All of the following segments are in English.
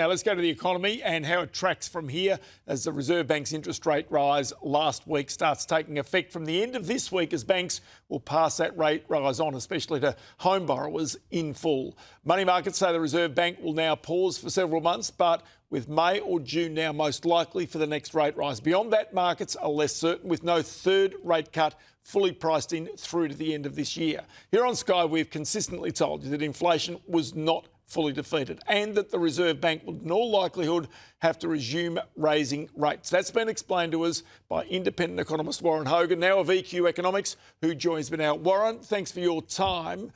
Now let's go to the economy and how it tracks from here as the Reserve Bank's interest rate rise last week starts taking effect from the end of this week as banks will pass that rate rise on, especially to home borrowers in full. Money markets say the Reserve Bank will now pause for several months, but with May or June now most likely for the next rate rise. Beyond that, markets are less certain with no third rate cut fully priced in through to the end of this year. Here on Sky, we've consistently told you that inflation was not fully defeated and that the Reserve Bank would in all likelihood have to resume raising rates. That's been explained to us by independent economist Warren Hogan, now of EQ Economics, who joins me now. Warren, thanks for your time.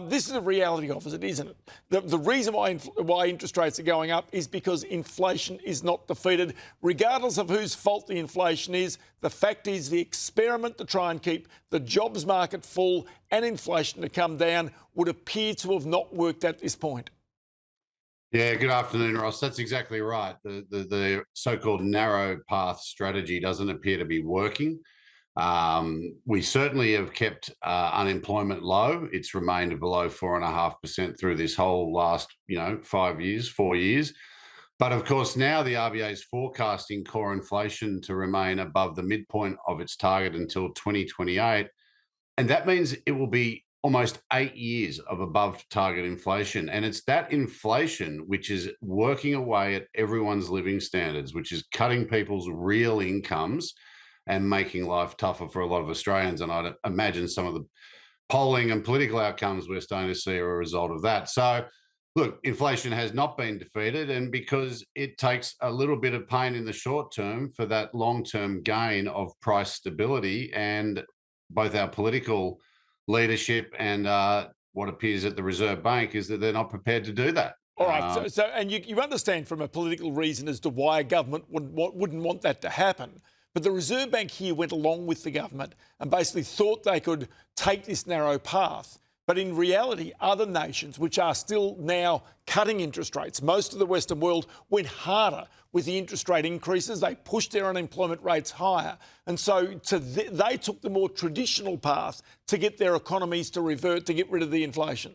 This is a reality of it, isn't it? The reason why interest rates are going up is because inflation is not defeated. Regardless of whose fault the inflation is, the fact is the experiment to try and keep the jobs market full and inflation to come down would appear to have not worked at this point. Yeah, good afternoon, Ross. That's exactly right. The so-called narrow path strategy doesn't appear to be working. We certainly have kept unemployment low. It's remained below 4.5% through this whole last, 4 years. But of course, now the RBA is forecasting core inflation to remain above the midpoint of its target until 2028. And that means it will be almost 8 years of above target inflation. And it's that inflation which is working away at everyone's living standards, which is cutting people's real incomes and making life tougher for a lot of Australians. And I'd imagine some of the polling and political outcomes we're starting to see are a result of that. So, look, inflation has not been defeated, and because it takes a little bit of pain in the short term for that long-term gain of price stability, and both our political leadership and what appears at the Reserve Bank is that they're not prepared to do that. All right, and you understand from a political reason as to why a government wouldn't want that to happen. But the Reserve Bank here went along with the government and basically thought they could take this narrow path. But in reality, other nations, which are still now cutting interest rates, most of the Western world went harder with the interest rate increases. They pushed their unemployment rates higher. And so they took the more traditional path to get their economies to revert, to get rid of the inflation.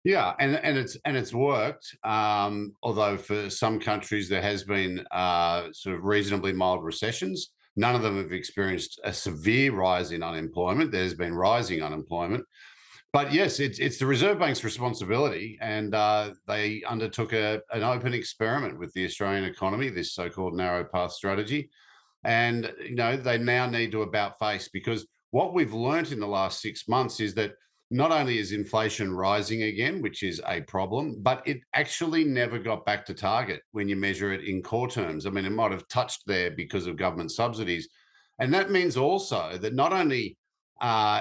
Yeah, and it's worked. Although for some countries there has been sort of reasonably mild recessions. None of them have experienced a severe rise in unemployment. There's been rising unemployment. But yes, it's the Reserve Bank's responsibility, and they undertook an open experiment with the Australian economy, this so-called narrow path strategy. And they now need to about face, because what we've learnt in the last 6 months is that not only is inflation rising again, which is a problem, but it actually never got back to target when you measure it in core terms. I mean, it might have touched there because of government subsidies. And that means also that not only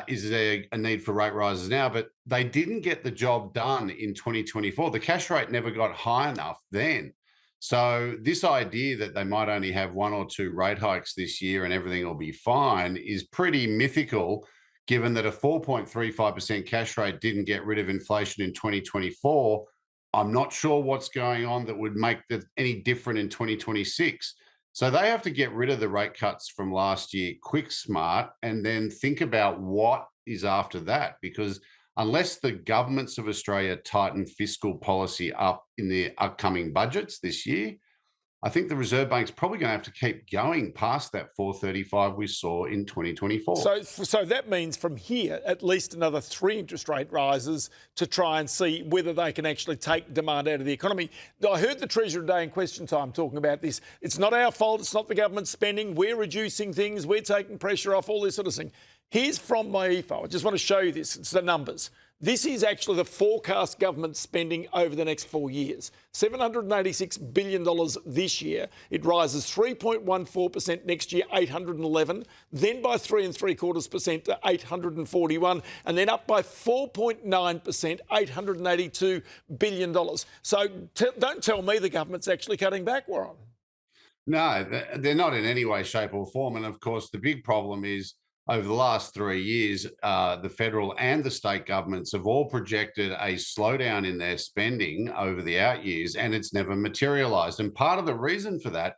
is there a need for rate rises now, but they didn't get the job done in 2024. The cash rate never got high enough then. So this idea that they might only have 1 or 2 rate hikes this year and everything will be fine is pretty mythical, given that a 4.35% cash rate didn't get rid of inflation in 2024. I'm not sure what's going on that would make that any different in 2026. So they have to get rid of the rate cuts from last year, quick, smart, and then think about what is after that. Because unless the governments of Australia tighten fiscal policy up in the upcoming budgets this year, I think the Reserve Bank's probably going to have to keep going past that 4.35 we saw in 2024. So that means from here, at least another 3 interest rate rises to try and see whether they can actually take demand out of the economy. I heard the Treasurer today in Question Time talking about this. It's not our fault. It's not the government spending. We're reducing things. We're taking pressure off, all this sort of thing. Here's from my EFO. I just want to show you this. It's the numbers. This is actually the forecast government spending over the next 4 years. $786 billion this year. It rises 3.14% next year, 811, then by 3.75% to 841, and then up by 4.9%, $882 billion. So don't tell me the government's actually cutting back, Warren. No, they're not in any way, shape or form. And of course, the big problem is over the last 3 years, the federal and the state governments have all projected a slowdown in their spending over the out years, and it's never materialised. And part of the reason for that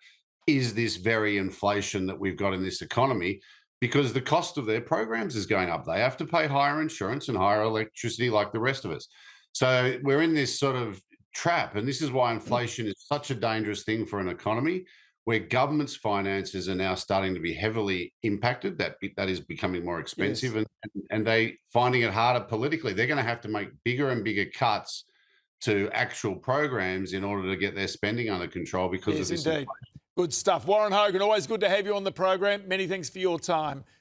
is this very inflation that we've got in this economy, because the cost of their programs is going up. They have to pay higher insurance and higher electricity like the rest of us. So we're in this sort of trap. And this is why inflation is such a dangerous thing for an economy where government's finances are now starting to be heavily impacted. That is becoming more expensive, Yes. and they finding it harder politically. They're going to have to make bigger and bigger cuts to actual programs in order to get their spending under control because of Yes, this. indeed. Good stuff. Warren Hogan, always good to have you on the program. Many thanks for your time.